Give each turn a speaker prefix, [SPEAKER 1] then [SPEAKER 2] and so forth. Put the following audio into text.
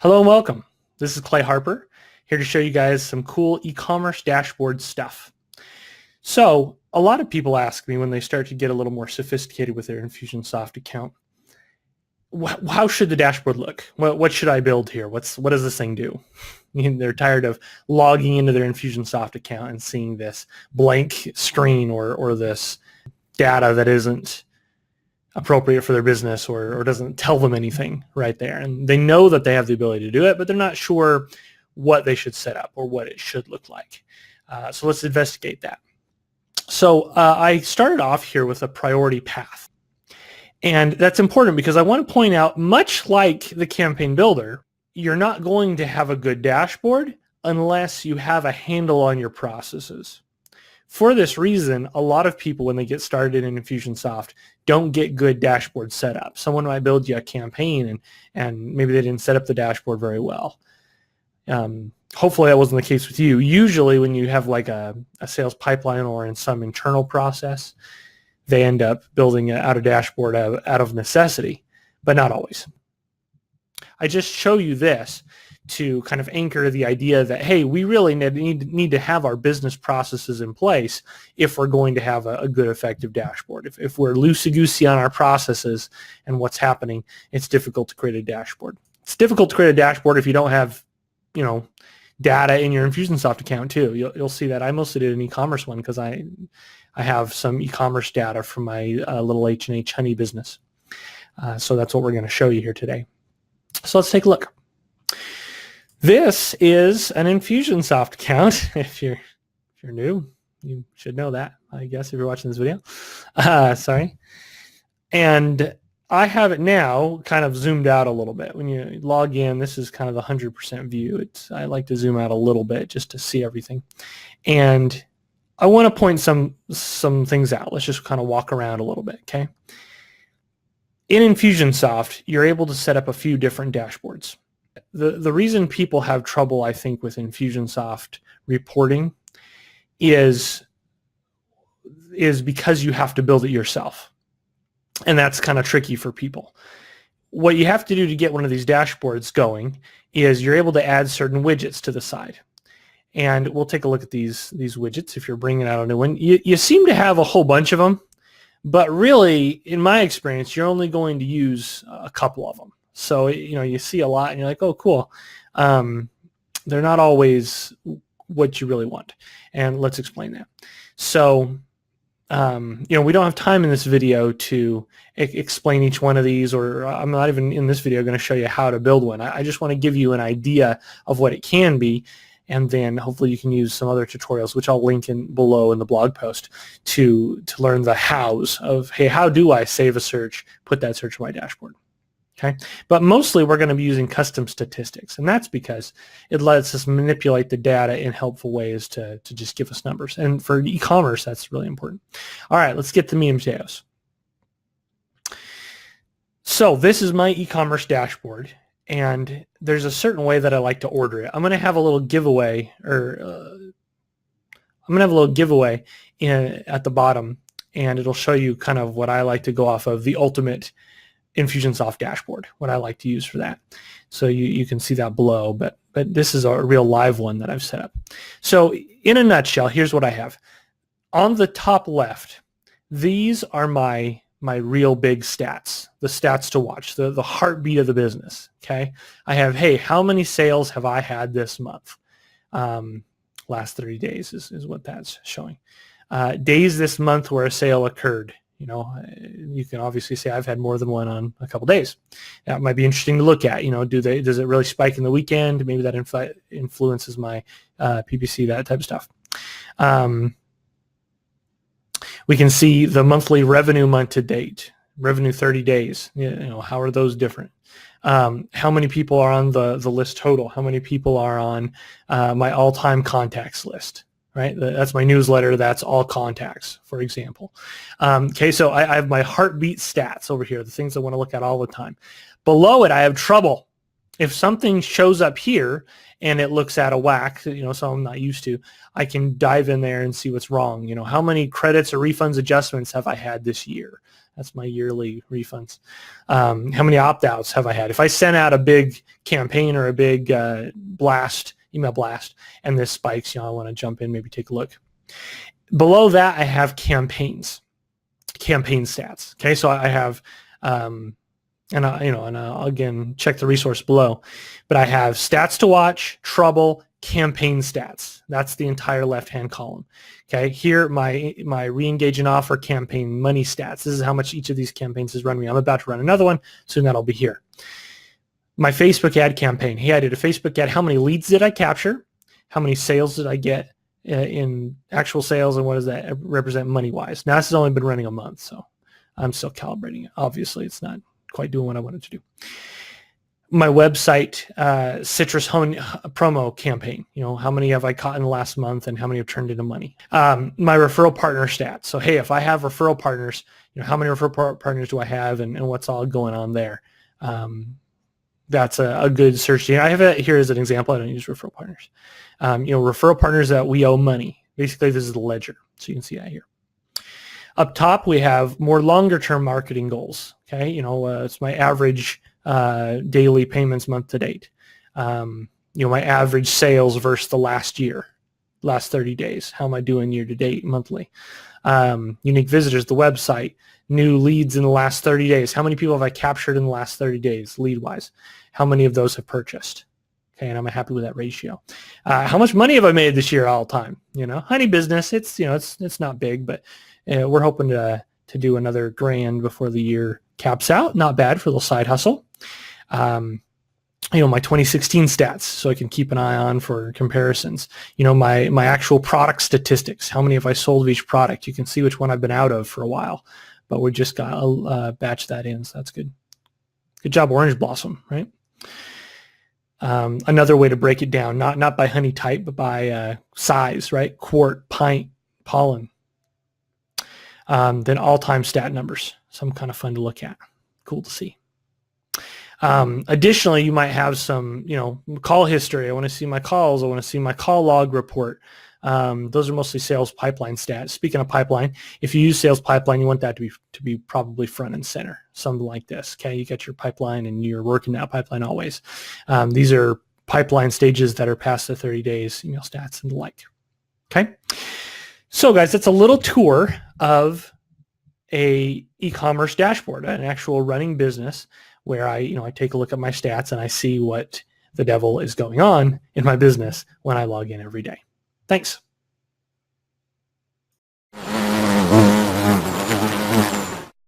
[SPEAKER 1] Hello and welcome. This is Clay Harper, here to show you guys some cool e-commerce dashboard stuff. So a lot of people ask me when they start to get a little more sophisticated with their Infusionsoft account, how should the dashboard look? What should I build here? What does this thing do? They're tired of logging into their Infusionsoft account and seeing this blank screen or this data that isn't appropriate for their business or doesn't tell them anything right there. And they know that they have the ability to do it, but they're not sure what they should set up or what it should look like. So let's investigate that. So I started off here with a priority path. And that's important because I want to point out, much like the campaign builder, you're not going to have a good dashboard unless you have a handle on your processes. For this reason, a lot of people, when they get started in Infusionsoft, don't get good dashboard setup. Someone might build you a campaign and maybe they didn't set up the dashboard very well. Hopefully that wasn't the case with you. Usually when you have like a sales pipeline or in some internal process, they end up building out a dashboard out of necessity, but not always. I just show you this to kind of anchor the idea that, hey, we really need to have our business processes in place if we're going to have a good, effective dashboard. If we're loosey-goosey on our processes and what's happening, it's difficult to create a dashboard. It's difficult to create a dashboard if you don't have, data in your Infusionsoft account too. You'll see that I mostly did an e-commerce one because I have some e-commerce data from my little H&H honey business. So that's what we're going to show you here today. So let's take a look. This is an Infusionsoft account. If you're new, you should know that, I guess, if you're watching this video. Sorry. And I have it now kind of zoomed out a little bit. When you log in, this is kind of the 100% view. I like to zoom out a little bit just to see everything. And I want to point some things out. Let's just kind of walk around a little bit, okay? In Infusionsoft, you're able to set up a few different dashboards. The reason people have trouble, I think, with Infusionsoft reporting is because you have to build it yourself. And that's kind of tricky for people. What you have to do to get one of these dashboards going is you're able to add certain widgets to the side. And we'll take a look at these widgets if you're bringing out a new one. You seem to have a whole bunch of them, but really, in my experience, you're only going to use a couple of them. So, you see a lot and you're like, oh, cool. They're not always what you really want. And let's explain that. So, we don't have time in this video to explain each one of these, or I'm not even in this video going to show you how to build one. I just want to give you an idea of what it can be. And then hopefully you can use some other tutorials, which I'll link in below in the blog post to learn the hows of, hey, how do I save a search, put that search in my dashboard? Okay, but mostly we're going to be using custom statistics, and that's because it lets us manipulate the data in helpful ways to just give us numbers. And for e-commerce, that's really important. All right, let's get to meat and potatoes. So this is my e-commerce dashboard, and there's a certain way that I like to order it. I'm going to have a little giveaway, at the bottom, and it'll show you kind of what I like to go off of, the ultimate Infusionsoft dashboard, what I like to use for that. So you can see that below, but this is a real live one that I've set up. So in a nutshell, here's what I have. On the top left, these are my real big stats, the stats to watch, the heartbeat of the business, okay? I have, hey, how many sales have I had this month? Last 30 days is what that's showing. Days this month where a sale occurred. You can obviously say I've had more than one on a couple days. That might be interesting to look at. Does it really spike in the weekend? Maybe that influences my PPC, that type of stuff. We can see the monthly revenue month to date, revenue 30 days. How are those different? How many people are on the list total? How many people are on my all-time contacts list? Right, that's my newsletter. That's all contacts, for example. Okay, so I have my heartbeat stats over here, the things I want to look at all the time. Below it, I have trouble. If something shows up here and it looks out of whack, so I'm not used to, I can dive in there and see what's wrong. How many credits or refunds adjustments have I had this year? That's my yearly refunds. How many opt-outs have I had? If I sent out a big campaign or a big email blast, and this spikes, I want to jump in, maybe take a look. Below that, I have campaign stats. Okay, so I have, I'll again check the resource below, but I have stats to watch, trouble, campaign stats. That's the entire left-hand column. Okay, here my re-engage and offer campaign money stats. This is how much each of these campaigns has run me. I'm about to run another one, soon that'll be here. My Facebook ad campaign. Hey, I did a Facebook ad. How many leads did I capture? How many sales did I get in actual sales, and what does that represent money-wise? Now, this has only been running a month, so I'm still calibrating it. Obviously, it's not quite doing what I wanted to do. My website citrus home promo campaign. How many have I caught in the last month, and how many have turned into money? My referral partner stats. So, hey, if I have referral partners, how many referral partners do I have, and what's all going on there? That's a good search. I have it here as an example. I don't use referral partners. Referral partners that we owe money. Basically, this is the ledger, so you can see that here. Up top, we have more longer-term marketing goals. Okay, it's my average daily payments month to date. My average sales versus the last 30 days. How am I doing year to date, monthly? Unique visitors, the website, new leads in the last 30 days. How many people have I captured in the last 30 days, lead-wise? How many of those have purchased? Okay, and I'm happy with that ratio. How much money have I made this year all time? Honey business. It's not big, but we're hoping to do another grand before the year caps out. Not bad for a little side hustle. My 2016 stats, so I can keep an eye on for comparisons. My actual product statistics. How many have I sold of each product? You can see which one I've been out of for a while, but we just got to batch that in, so that's good. Good job, Orange Blossom, right? Another way to break it down, not by honey type, but by size, right? Quart, pint, pollen. Then all-time stat numbers. Some kind of fun to look at. Cool to see. Additionally, you might have some, call history. I want to see my calls. I want to see my call log report. Those are mostly sales pipeline stats. Speaking of pipeline, if you use sales pipeline, you want that to be probably front and center, something like this. Okay, you got your pipeline and you're working that pipeline always. These are pipeline stages that are past the 30 days, email stats and the like. Okay, so guys, that's a little tour of a e-commerce dashboard, an actual running business where I take a look at my stats and I see what the devil is going on in my business when I log in every day. Thanks.